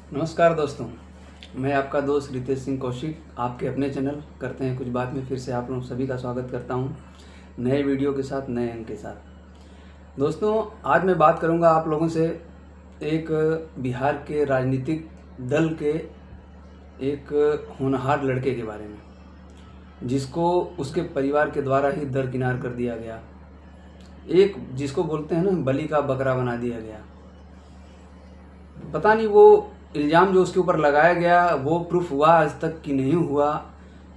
नमस्कार दोस्तों, मैं आपका दोस्त रितेश सिंह कौशिक आपके अपने चैनल करते हैं कुछ बात में फिर से आप लोग सभी का स्वागत करता हूं नए वीडियो के साथ, नए अंक के साथ। दोस्तों, आज मैं बात करूंगा आप लोगों से एक बिहार के राजनीतिक दल के एक होनहार लड़के के बारे में, जिसको उसके परिवार के द्वारा ही दरकिनार कर दिया गया। एक जिसको बोलते हैं ना, बलि का बकरा बना दिया गया। पता नहीं वो इल्ज़ाम जो उसके ऊपर लगाया गया वो प्रूफ हुआ आज तक कि नहीं हुआ,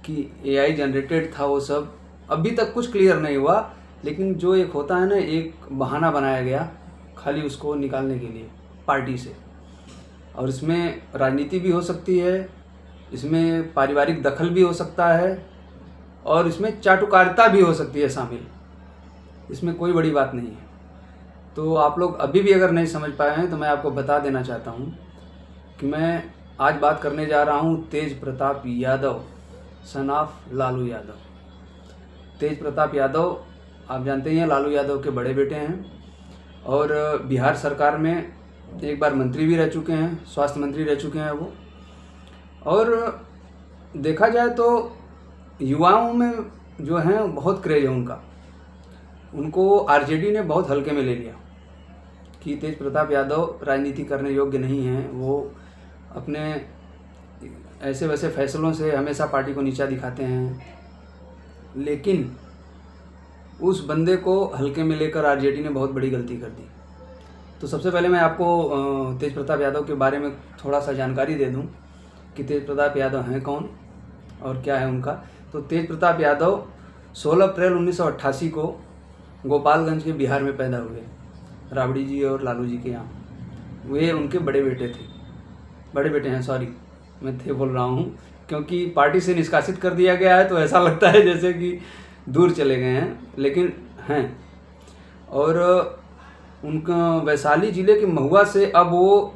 कि एआई जनरेटेड था, वो सब अभी तक कुछ क्लियर नहीं हुआ। लेकिन जो एक होता है ना, एक बहाना बनाया गया खाली उसको निकालने के लिए पार्टी से। और इसमें राजनीति भी हो सकती है, इसमें पारिवारिक दखल भी हो सकता है, और इसमें चाटुकारिता भी हो सकती है शामिल। इसमें कोई बड़ी बात नहीं है। तो आप लोग अभी भी अगर नहीं समझ पाए हैं तो मैं आपको बता देना चाहता हूँ कि मैं आज बात करने जा रहा हूँ तेज प्रताप यादव, सन ऑफ लालू यादव। तेज प्रताप यादव आप जानते ही हैं, लालू यादव के बड़े बेटे हैं और बिहार सरकार में एक बार मंत्री भी रह चुके हैं, स्वास्थ्य मंत्री रह चुके हैं वो। और देखा जाए तो युवाओं में जो हैं बहुत क्रेज है उनका। उनको आरजेडी ने बहुत हल्के में ले लिया कि तेज प्रताप यादव राजनीति करने योग्य नहीं हैं। वो अपने ऐसे वैसे फैसलों से हमेशा पार्टी को नीचा दिखाते हैं। लेकिन उस बंदे को हल्के में लेकर आरजेडी ने बहुत बड़ी गलती कर दी। तो सबसे पहले मैं आपको तेज प्रताप यादव के बारे में थोड़ा सा जानकारी दे दूं कि तेज प्रताप यादव हैं कौन और क्या है उनका। तो तेज प्रताप यादव 16 अप्रैल 1988 को गोपालगंज के बिहार में पैदा हुए, राबड़ी जी और लालू जी के यहाँ। वे उनके बड़े बेटे हैं, सॉरी मैं थे बोल रहा हूँ, क्योंकि पार्टी से निष्कासित कर दिया गया है तो ऐसा लगता है जैसे कि दूर चले गए हैं, लेकिन हैं। और उनका वैशाली ज़िले के महुआ से अब वो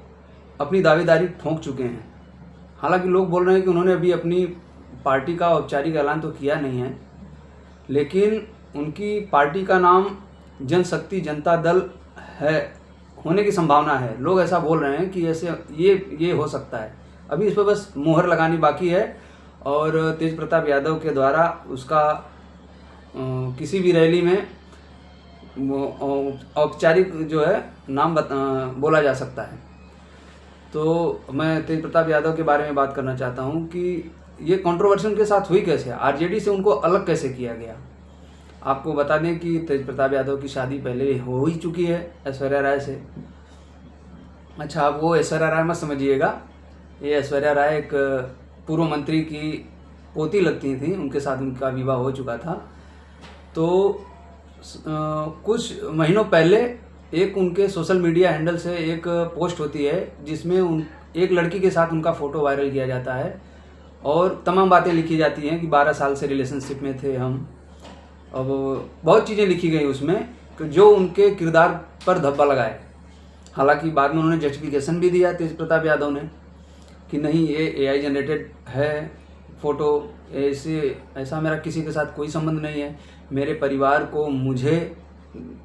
अपनी दावेदारी ठोंक चुके हैं। हालांकि लोग बोल रहे हैं कि उन्होंने अभी अपनी पार्टी का औपचारिक ऐलान तो किया नहीं है, लेकिन उनकी पार्टी का नाम जनशक्ति जनता दल है होने की संभावना है। लोग ऐसा बोल रहे हैं कि ऐसे ये हो सकता है। अभी इस पर बस मुहर लगानी बाकी है और तेज प्रताप यादव के द्वारा उसका किसी भी रैली में औपचारिक जो है नाम बोला जा सकता है। तो मैं तेज प्रताप यादव के बारे में बात करना चाहता हूँ कि ये कंट्रोवर्सी उनके साथ हुई कैसे, आरजेडी से उनको अलग कैसे किया गया। आपको बता दें कि तेज प्रताप यादव की शादी पहले हो ही चुकी है ऐश्वर्या राय से। अच्छा, आप वो ऐश्वर्या राय मत समझिएगा, ये ऐश्वर्या राय एक पूर्व मंत्री की पोती लगती थी, उनके साथ उनका विवाह हो चुका था। तो कुछ महीनों पहले एक उनके सोशल मीडिया हैंडल से एक पोस्ट होती है जिसमें एक लड़की के साथ उनका फ़ोटो वायरल किया जाता है और तमाम बातें लिखी जाती हैं कि 12 साल से रिलेशनशिप में थे हम। अब बहुत चीज़ें लिखी गई उसमें जो उनके किरदार पर धब्बा लगाए। हालांकि बाद में उन्होंने जस्टिफिकेशन भी दिया तेज प्रताप यादव ने कि नहीं, ये एआई जनरेटेड है फ़ोटो, ऐसा मेरा किसी के साथ कोई संबंध नहीं है। मेरे परिवार को मुझे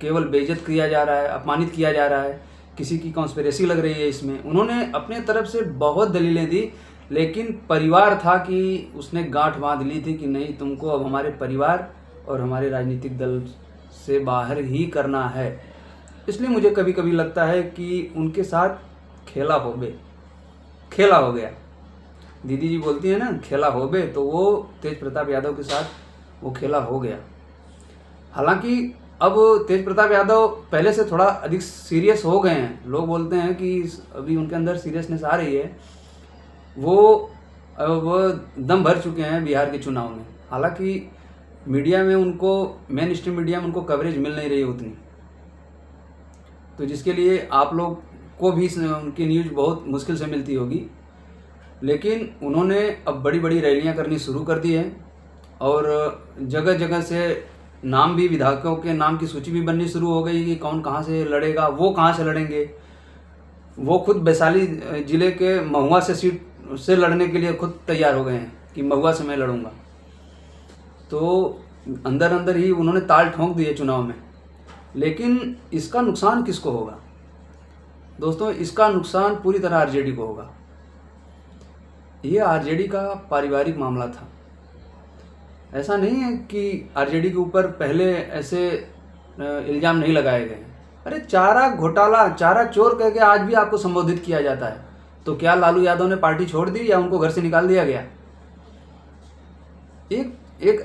केवल बेइज्जत किया जा रहा है, अपमानित किया जा रहा है, किसी की कॉन्स्पिरेसी लग रही है इसमें। उन्होंने अपने तरफ से बहुत दलीलें दी, लेकिन परिवार था कि उसने गांठ बांध ली थी कि नहीं, तुमको अब हमारे परिवार और हमारे राजनीतिक दल से बाहर ही करना है। इसलिए मुझे कभी कभी लगता है कि उनके साथ खेला हो गया। दीदी जी बोलती है ना, खेला हो बे, तो वो तेज प्रताप यादव के साथ वो खेला हो गया। हालांकि अब तेज प्रताप यादव पहले से थोड़ा अधिक सीरियस हो गए हैं। लोग बोलते हैं कि अभी उनके अंदर सीरियसनेस आ रही है। वो दम भर चुके हैं बिहार के चुनाव में। हालांकि मीडिया में उनको, मेन स्ट्रीम मीडिया में उनको कवरेज मिल नहीं रही उतनी, तो जिसके लिए आप लोग को भी उनकी न्यूज़ बहुत मुश्किल से मिलती होगी। लेकिन उन्होंने अब बड़ी बड़ी रैलियां करनी शुरू कर दी है और जगह जगह से नाम भी, विधायकों के नाम की सूची भी बननी शुरू हो गई कि कौन कहाँ से लड़ेगा, वो कहाँ से लड़ेंगे। वो खुद वैशाली ज़िले के महुआ से सीट से लड़ने के लिए खुद तैयार हो गए हैं कि महुआ से मैं लड़ूंगा। तो अंदर अंदर ही उन्होंने ताल ठोंक दिए चुनाव में। लेकिन इसका नुकसान किसको होगा दोस्तों? इसका नुकसान पूरी तरह आरजेडी को होगा। ये आरजेडी का पारिवारिक मामला था। ऐसा नहीं है कि आरजेडी के ऊपर पहले ऐसे इल्ज़ाम नहीं लगाए गए। अरे चारा घोटाला, चारा चोर कह के आज भी आपको संबोधित किया जाता है। तो क्या लालू यादव ने पार्टी छोड़ दी या उनको घर से निकाल दिया गया? एक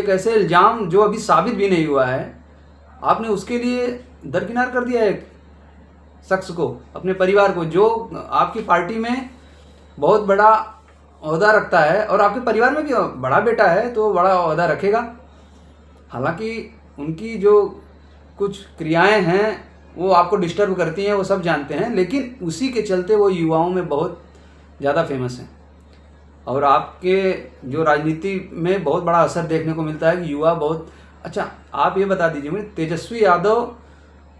ऐसे इल्ज़ाम जो अभी साबित भी नहीं हुआ है, आपने उसके लिए दरकिनार कर दिया एक शख्स को, अपने परिवार को, जो आपकी पार्टी में बहुत बड़ा ओहदा रखता है और आपके परिवार में भी बड़ा बेटा है तो बड़ा ओहदा रखेगा। हालांकि उनकी जो कुछ क्रियाएं हैं वो आपको डिस्टर्ब करती हैं, वो सब जानते हैं, लेकिन उसी के चलते वो युवाओं में बहुत ज़्यादा फेमस हैं। और आपके जो राजनीति में बहुत बड़ा असर देखने को मिलता है कि युवा बहुत अच्छा। आप ये बता दीजिए मुझे, तेजस्वी यादव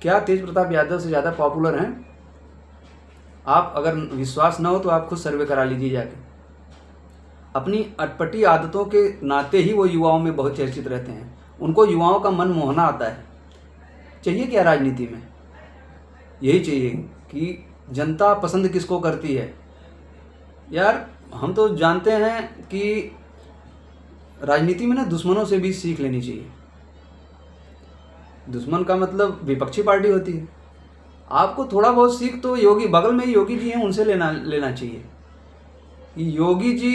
क्या तेज प्रताप यादव से ज़्यादा पॉपुलर हैं? आप अगर विश्वास न हो तो आप खुद सर्वे करा लीजिए जाके। अपनी अटपटी आदतों के नाते ही वो युवाओं में बहुत चर्चित रहते हैं। उनको युवाओं का मन मोहना आता है। चाहिए क्या राजनीति में? यही चाहिए कि जनता पसंद किसको करती है। यार हम तो जानते हैं कि राजनीति में ना दुश्मनों से भी सीख लेनी चाहिए। दुश्मन का मतलब विपक्षी पार्टी होती है। आपको थोड़ा बहुत सीख तो योगी, बगल में ही योगी जी हैं, उनसे लेना चाहिए। योगी जी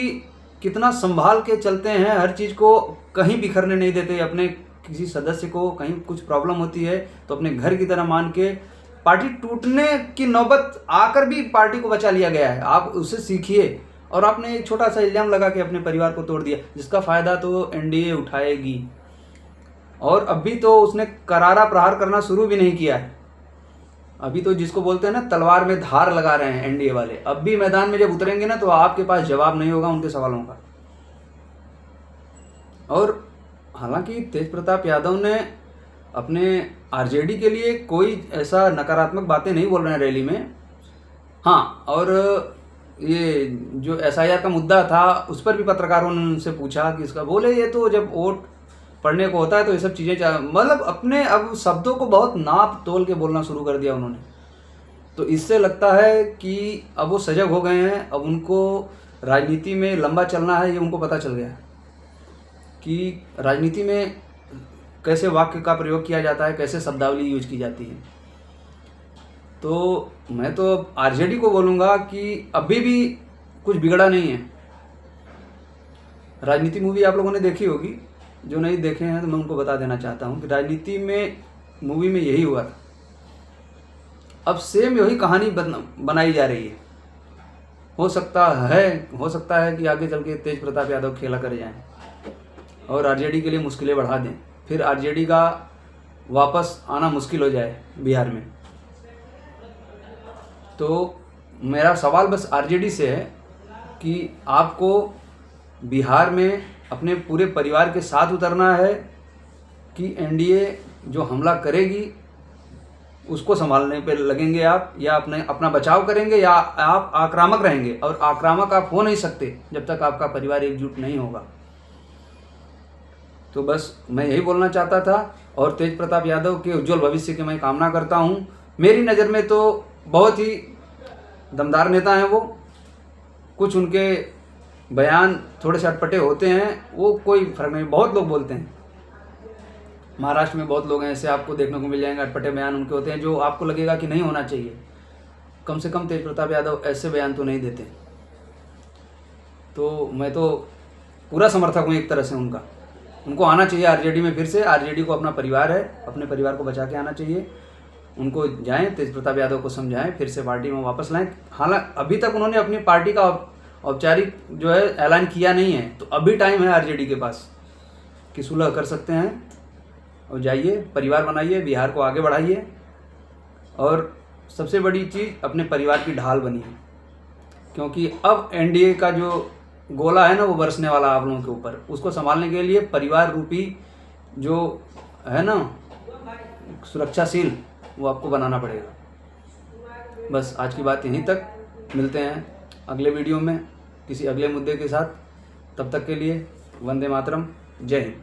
कितना संभाल के चलते हैं, हर चीज़ को कहीं बिखरने नहीं देते। अपने किसी सदस्य को कहीं कुछ प्रॉब्लम होती है तो अपने घर की तरह मान के, पार्टी टूटने की नौबत आकर भी पार्टी को बचा लिया गया है। आप उससे सीखिए। और आपने एक छोटा सा इल्ज़ाम लगा के अपने परिवार को तोड़ दिया, जिसका फ़ायदा तो एनडीए उठाएगी। और अभी तो उसने करारा प्रहार करना शुरू भी नहीं किया है। अभी तो जिसको बोलते हैं ना, तलवार में धार लगा रहे हैं एनडीए वाले। अब भी मैदान में जब उतरेंगे ना तो आपके पास जवाब नहीं होगा उनके सवालों का। और हालांकि तेज प्रताप यादव ने अपने आरजेडी के लिए कोई ऐसा नकारात्मक बातें नहीं बोल रहे हैं रैली में। हाँ, और ये जो एसआईआर का मुद्दा था उस पर भी पत्रकारों ने उनसे पूछा कि इसका, बोले ये तो जब वोट पढ़ने को होता है तो ये सब चीज़ें, मतलब अपने अब शब्दों को बहुत नाप तोल के बोलना शुरू कर दिया उन्होंने। तो इससे लगता है कि अब वो सजग हो गए हैं। अब उनको राजनीति में लंबा चलना है, ये उनको पता चल गया कि राजनीति में कैसे वाक्य का प्रयोग किया जाता है, कैसे शब्दावली यूज की जाती है। तो मैं तो आरजेडी को बोलूँगा कि अभी भी कुछ बिगड़ा नहीं है। राजनीति मूवी आप लोगों ने देखी होगी, जो नहीं देखे हैं तो मैं उनको बता देना चाहता हूँ कि राजनीति में मूवी में यही हुआ था। अब सेम यही कहानी बनाई जा रही है। हो सकता है कि आगे चल के तेज प्रताप यादव खेला कर जाएं और आरजेडी के लिए मुश्किलें बढ़ा दें, फिर आरजेडी का वापस आना मुश्किल हो जाए बिहार में। तो मेरा सवाल बस आरजेडी से है कि आपको बिहार में अपने पूरे परिवार के साथ उतरना है कि एनडीए जो हमला करेगी उसको संभालने पे लगेंगे आप, या अपना बचाव करेंगे, या आप आक्रामक रहेंगे। और आक्रामक आप हो नहीं सकते जब तक आपका परिवार एकजुट नहीं होगा। तो बस मैं यही बोलना चाहता था। और तेज प्रताप यादव के उज्जवल भविष्य की मैं कामना करता हूँ। मेरी नज़र में तो बहुत ही दमदार नेता हैं वो। कुछ उनके बयान थोड़े से अटपटे होते हैं, वो कोई फर्क नहीं। बहुत लोग बोलते हैं, महाराष्ट्र में बहुत लोग हैं ऐसे, आपको देखने को मिल जाएंगे, अटपटे बयान उनके होते हैं जो आपको लगेगा कि नहीं होना चाहिए। कम से कम तेज प्रताप यादव ऐसे बयान तो नहीं देते। तो मैं तो पूरा समर्थक हूँ एक तरह से उनका। उनको आना चाहिए आरजेडी में फिर से। आरजेडी को अपना परिवार है, अपने परिवार को बचा के आना चाहिए। उनको जाएं, तेज प्रताप यादव को समझाएं, फिर से पार्टी में वापस लाएं। हालांकि अभी तक उन्होंने अपनी पार्टी का औपचारिक जो है ऐलान किया नहीं है, तो अभी टाइम है आरजेडी के पास कि सुलह कर सकते हैं। और जाइए, परिवार बनाइए, बिहार को आगे बढ़ाइए। और सबसे बड़ी चीज़, अपने परिवार की ढाल बनिए, क्योंकि अब एनडीए का जो गोला है ना वो बरसने वाला आप लोगों के ऊपर। उसको संभालने के लिए परिवार रूपी जो है ना सुरक्षाशील, वो आपको बनाना पड़ेगा। बस आज की बात यहीं तक। मिलते हैं अगले वीडियो में किसी अगले मुद्दे के साथ। तब तक के लिए वंदे मातरम, जय हिंद।